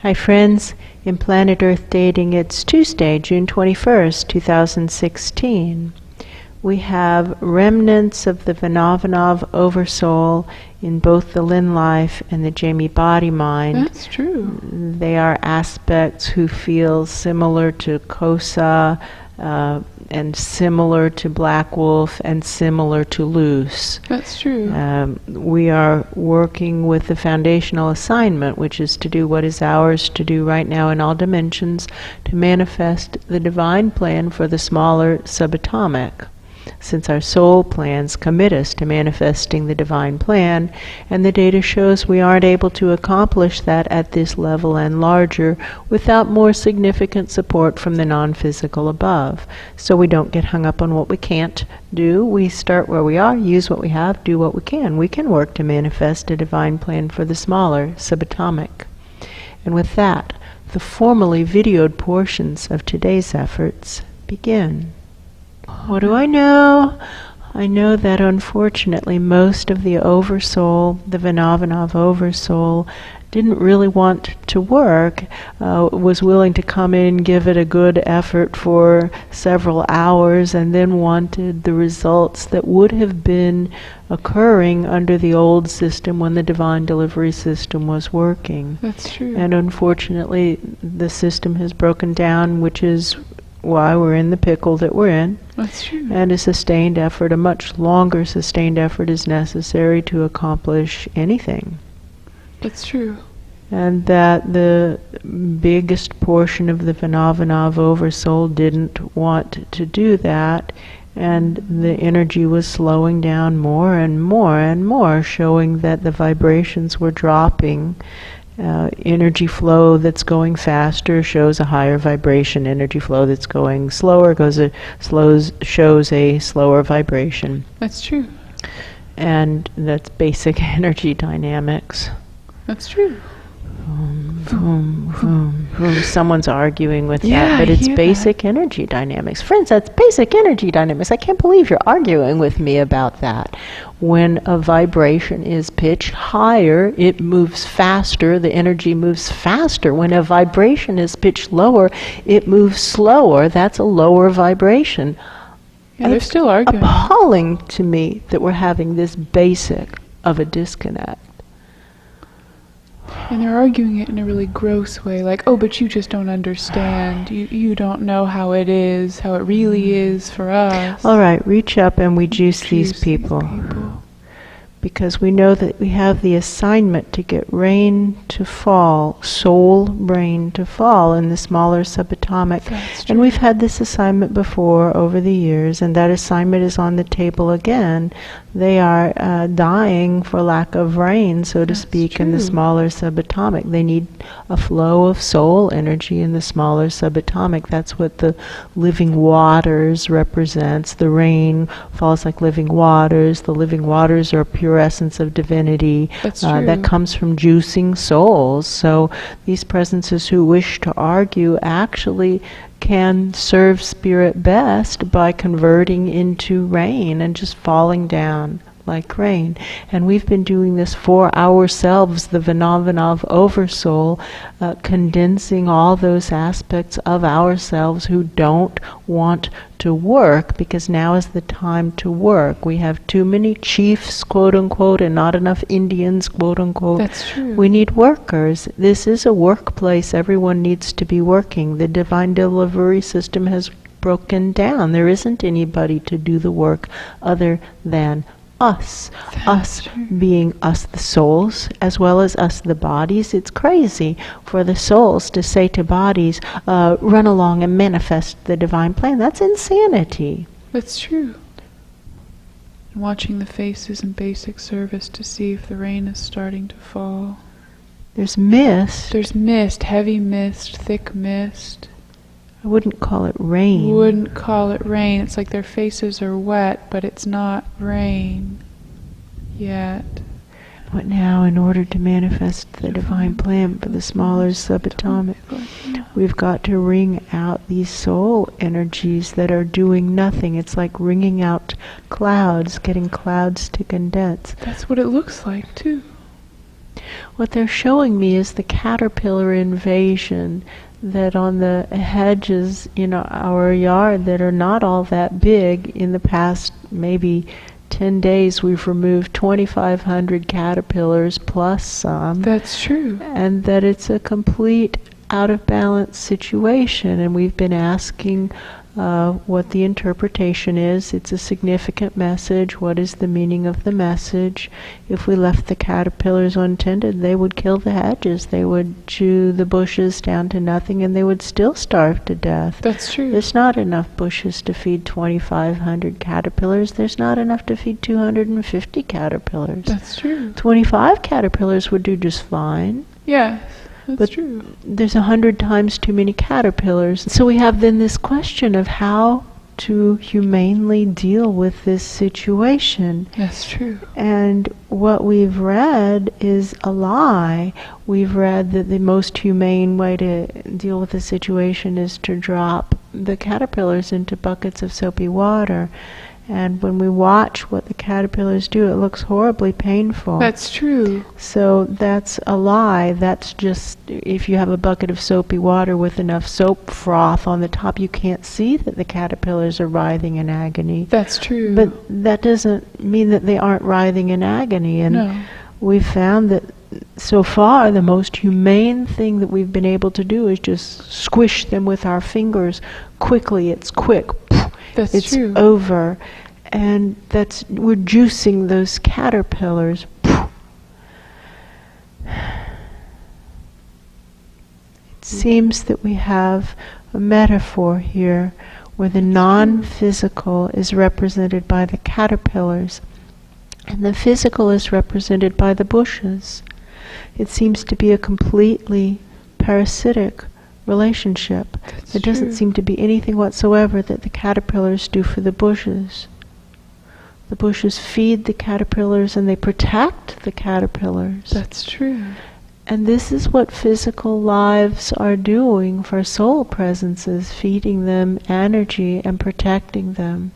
Hi friends, in Planet Earth Dating, it's Tuesday, June 21st, 2016. We have remnants of the Vanavanov Oversoul in both the Lin Life and the Jamie Body Mind. That's true. They are aspects who feel similar to Kosa, and similar to Black Wolf, and similar to Luce. That's true. We are working with the foundational assignment, which is to do what is ours to do right now in all dimensions, to manifest the divine plan for the smaller subatomic. Since our soul plans commit us to manifesting the divine plan, and the data shows we aren't able to accomplish that at this level and larger without more significant support from the non-physical above. So we don't get hung up on what we can't do. We start where we are, use what we have, do what we can. We can work to manifest a divine plan for the smaller subatomic. And with that, the formally videoed portions of today's efforts begin. What do I know? I know that unfortunately most of the Oversoul, the Vanavanov Oversoul, didn't really want to work, was willing to come in, give it a good effort for several hours, and then wanted the results that would have been occurring under the old system when the divine delivery system was working. That's true. And unfortunately the system has broken down, which is why we're in the pickle that we're in. That's true. And a sustained effort, a much longer sustained effort, is necessary to accomplish anything. That's true. And that the biggest portion of the Vanavanov Oversoul didn't want to do that, and the energy was slowing down more and more and more, showing that the vibrations were dropping. Energy flow that's going faster shows a higher vibration. Energy flow that's going slower shows a slower vibration. That's true. And that's basic energy dynamics. That's true. Someone's arguing with Yeah, that, but I it's hear basic energy dynamics. Friends, that's basic energy dynamics. I can't believe you're arguing with me about that. When a vibration is pitched higher, it moves faster, the energy moves faster. When a vibration is pitched lower, it moves slower. That's a lower vibration. Yeah, they're still arguing. Appalling to me that we're having this basic of a disconnect. And they're arguing it in a really gross way, like, oh, but you just don't understand. You don't know how it is, how it really is for us. All right, reach up and we juice these people. Because we know that we have the assignment to get rain to fall, soul rain to fall in the smaller subatomic. And we've had this assignment before over the years, and that assignment is on the table again. They are dying for lack of rain, so to speak, in the smaller subatomic. They need a flow of soul energy in the smaller subatomic. That's what the living waters represents. The rain falls like living waters. The living waters are pure essence of divinity that comes from juicing souls. So these presences who wish to argue actually can serve spirit best by converting into rain and just falling down like rain. And we've been doing this for ourselves, the Vanavanov Oversoul, condensing all those aspects of ourselves who don't want to work, because now is the time to work. We have too many chiefs, quote unquote, and not enough Indians, quote unquote. That's true. We need workers. This is a workplace. Everyone needs to be working. The divine delivery system has broken down. There isn't anybody to do the work other than us. Us being us the souls as well as us the bodies. It's crazy for the souls to say to bodies, run along and manifest the divine plan. That's insanity. That's true. Watching the faces in basic service to see if the rain is starting to fall. There's mist. There's mist, heavy mist, thick mist. I wouldn't call it rain. Wouldn't call it rain. It's like their faces are wet, but it's not rain yet. But now, in order to manifest the divine plan for the smaller subatomic, we've got to wring out these soul energies that are doing nothing. It's like wringing out clouds, getting clouds to condense. That's what it looks like, too. What they're showing me is the caterpillar invasion, that on the hedges in our yard that are not all that big, in the past maybe 10 days we've removed 2,500 caterpillars plus some. That's true. And that it's a complete out of balance situation, and we've been asking what the interpretation is. It's a significant message. What is the meaning of the message? If we left the caterpillars untended, they would kill the hedges. They would chew the bushes down to nothing, and they would still starve to death. That's true. There's not enough bushes to feed 2,500 caterpillars. There's not enough to feed 250 caterpillars. That's true. 25 caterpillars would do just fine. Yes. That's But true. there's 100 times too many caterpillars. So we have then this question of how to humanely deal with this situation. That's true. And what we've read is a lie. We've read that the most humane way to deal with the situation is to drop the caterpillars into buckets of soapy water. And when we watch what the caterpillars do, it looks horribly painful. That's true. So that's a lie. That's just, if you have a bucket of soapy water with enough soap froth on the top, you can't see that the caterpillars are writhing in agony. That's true. But that doesn't mean that they aren't writhing in agony. And no. we've found that so far the most humane thing that we've been able to do is just squish them with our fingers quickly. It's quick. That's it's true. over. And we're juicing those caterpillars. It seems that we have a metaphor here where the non-physical is represented by the caterpillars and the physical is represented by the bushes. It seems to be a completely parasitic relationship. There doesn't seem to be anything whatsoever that the caterpillars do for the bushes. The bushes feed the caterpillars and they protect the caterpillars. That's true. And this is what physical lives are doing for soul presences, feeding them energy and protecting them.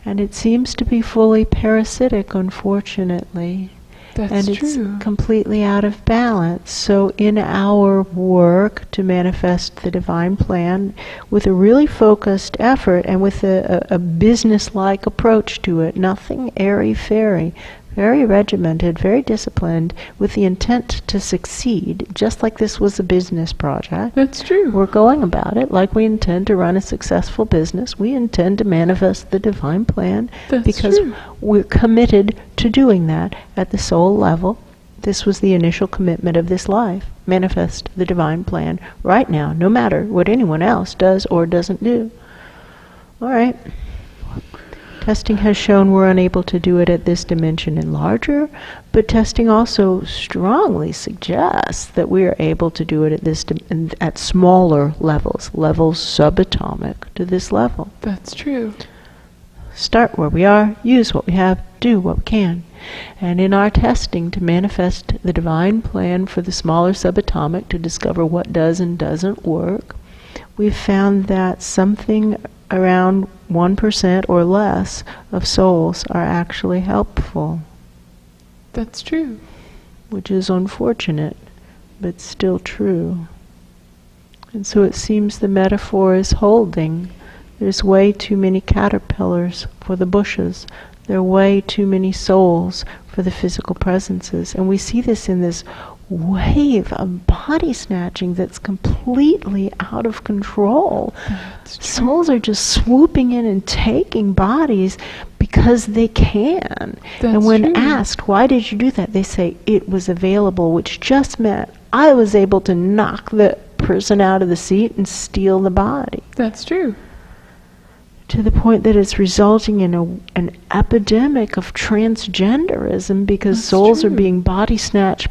And it seems to be fully parasitic, unfortunately. That's and true. It's completely out of balance. So in our work to manifest the divine plan, with a really focused effort and with a business-like approach to it, nothing airy-fairy, very regimented, very disciplined, with the intent to succeed, just like this was a business project. That's true. We're going about it like we intend to run a successful business. We intend to manifest the divine plan. That's because true. we're committed to doing that at the soul level. This was the initial commitment of this life. Manifest the divine plan right now, no matter what anyone else does or doesn't do. All right. Testing has shown we're unable to do it at this dimension and larger, but testing also strongly suggests that we are able to do it at this at smaller levels subatomic to this level. That's true. Start where we are, use what we have, do what we can. And in our testing to manifest the divine plan for the smaller subatomic, to discover what does and doesn't work, we've found that something around 1% or less of souls are actually helpful. That's true. Which is unfortunate, but still true. And so it seems the metaphor is holding. There's way too many caterpillars for the bushes. There are way too many souls for the physical presences. And we see this in this wave of body snatching that's completely out of control. Souls are just swooping in and taking bodies because they can. And when asked, why did you do that? They say, it was available, which just meant I was able to knock the person out of the seat and steal the body. That's true. To the point that it's resulting in an epidemic of transgenderism because souls are being body snatched,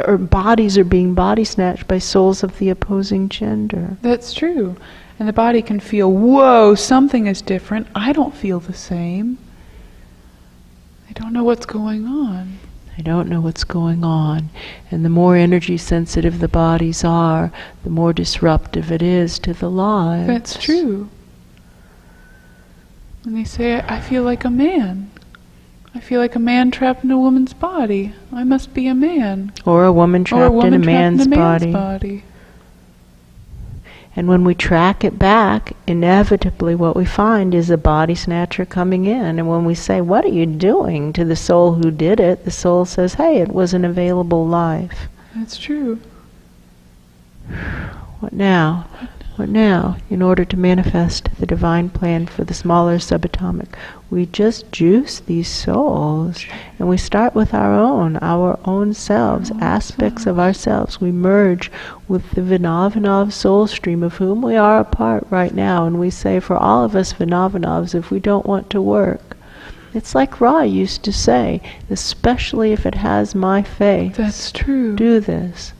or bodies are being body snatched by souls of the opposing gender. That's true. And the body can feel, whoa, something is different. I don't feel the same. I don't know what's going on. I don't know what's going on. And the more energy sensitive the bodies are, the more disruptive it is to the lives. That's true. And they say, I feel like a man. I feel like a man trapped in a woman's body. I must be a man. Or a woman trapped in a man's body. body. And when we track it back, inevitably what we find is a body snatcher coming in. And when we say, what are you doing to the soul who did it? The soul says, hey, it was an available life. That's true. What now? What now? In order to manifest the divine plan for the smaller subatomic, we just juice these souls, and we start with our own selves, aspects of ourselves. We merge with the Vinavanov soul stream of whom we are a part right now, and we say, for all of us Vinavanovs, if we don't want to work, it's like Ra used to say, especially if it has my face. That's true. Do this.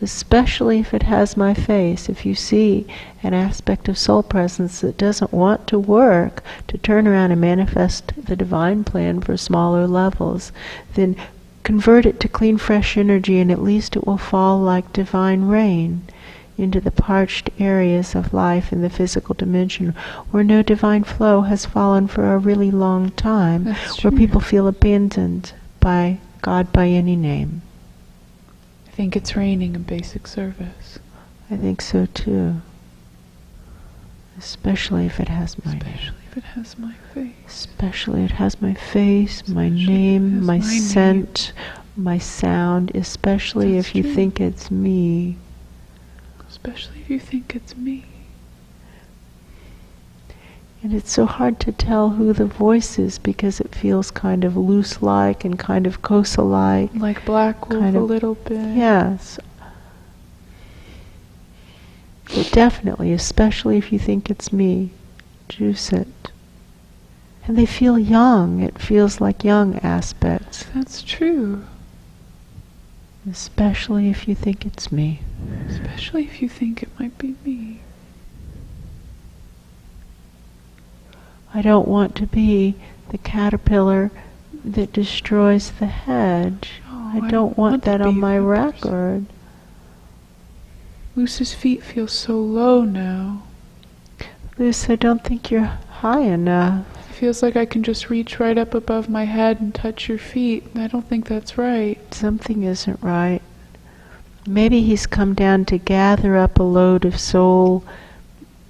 Especially if it has my face. If you see an aspect of soul presence that doesn't want to work to turn around and manifest the divine plan for smaller levels, then convert it to clean, fresh energy, and at least it will fall like divine rain into the parched areas of life in the physical dimension where no divine flow has fallen for a really long time, where people feel abandoned by God by any name. I think it's raining in basic service. I think so too. Especially if it has my name. Especially if it has my face. Especially it has my face, my name, my scent, my sound. Especially if you think it's me. Especially if you think it's me. And it's so hard to tell who the voice is because it feels kind of loose-like and kind of Kosa-like. Like Black Wolf a little bit. Yes. But definitely, especially if you think it's me, juice it. And they feel young. It feels like young aspects. That's true. Especially if you think it's me. Especially if you think it might be me. I don't want to be the caterpillar that destroys the hedge. I don't want that on my record. Luce's feet feel so low now. Luce, I don't think you're high enough. It feels like I can just reach right up above my head and touch your feet. I don't think that's right. Something isn't right. Maybe he's come down to gather up a load of soul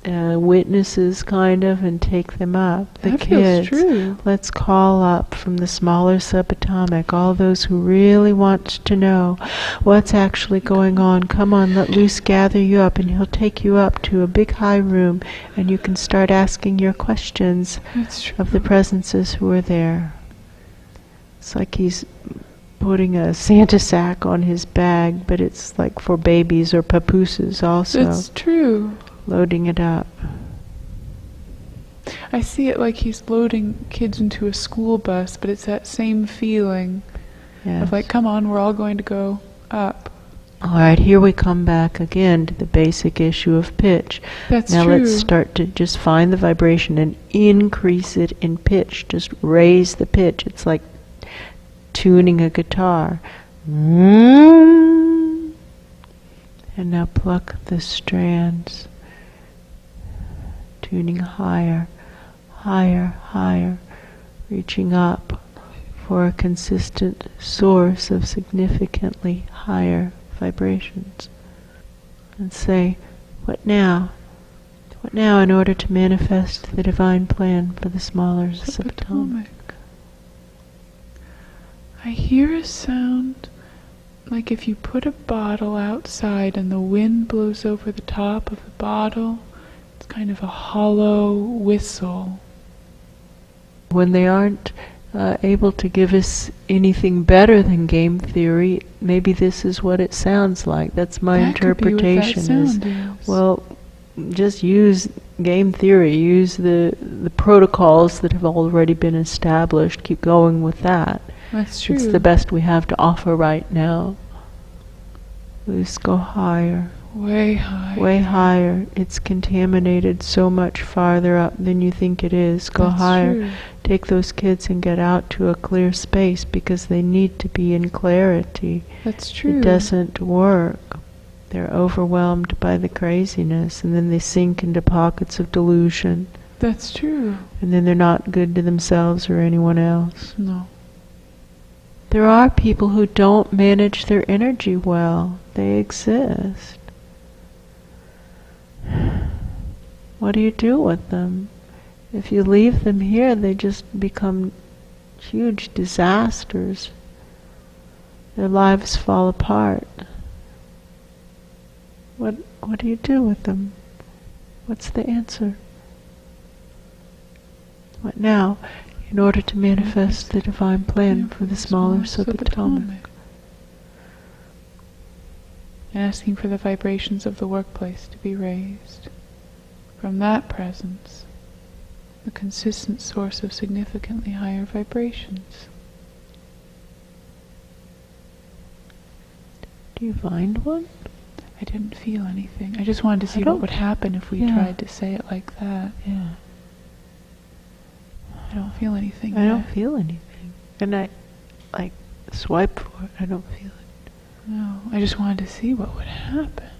witnesses, kind of, and take them up. The that kids. Feels true. Let's call up from the smaller subatomic all those who really want to know what's actually going on. Come on, let Luce gather you up, and he'll take you up to a big high room, and you can start asking your questions of the presences who are there. It's like he's putting a Santa sack on his bag, but it's like for babies or papooses also. It's true. Loading it up. I see it like he's loading kids into a school bus, but it's that same feeling of like, come on, we're all going to go up. All right, here we come back again to the basic issue of pitch. That's now true. Let's start to just find the vibration and increase it in pitch. Just raise the pitch. It's like tuning a guitar. And now pluck the strands. Tuning higher, higher, higher, reaching up for a consistent source of significantly higher vibrations. And say, what now? What now in order to manifest the divine plan for the smaller subatomic? I hear a sound like if you put a bottle outside and the wind blows over the top of the bottle. It's kind of a hollow whistle. When they aren't able to give us anything better than game theory, maybe this is what it sounds like. That's my interpretation. Could be what that sound is. Well, just use game theory. Use the protocols that have already been established. Keep going with that. That's true. It's the best we have to offer right now. Let's go higher. Way higher. Way higher. It's contaminated so much farther up than you think it is. Go higher. True. Take those kids and get out to a clear space because they need to be in clarity. That's true. It doesn't work. They're overwhelmed by the craziness, and then they sink into pockets of delusion. That's true. And then they're not good to themselves or anyone else. No. There are people who don't manage their energy well. They exist. What do you do with them? If you leave them here, they just become huge disasters. Their lives fall apart. What do you do with them? What's the answer? What now? In order to manifest the divine plan for the smaller subatomic. Asking for the vibrations of the workplace to be raised. From that presence, the consistent source of significantly higher vibrations. Do you find one? I didn't feel anything. I just wanted to see what would happen if we tried to say it like that. Yeah. I don't feel anything. I don't feel anything. And I, swipe for it. I don't feel it. No, I just wanted to see what would happen.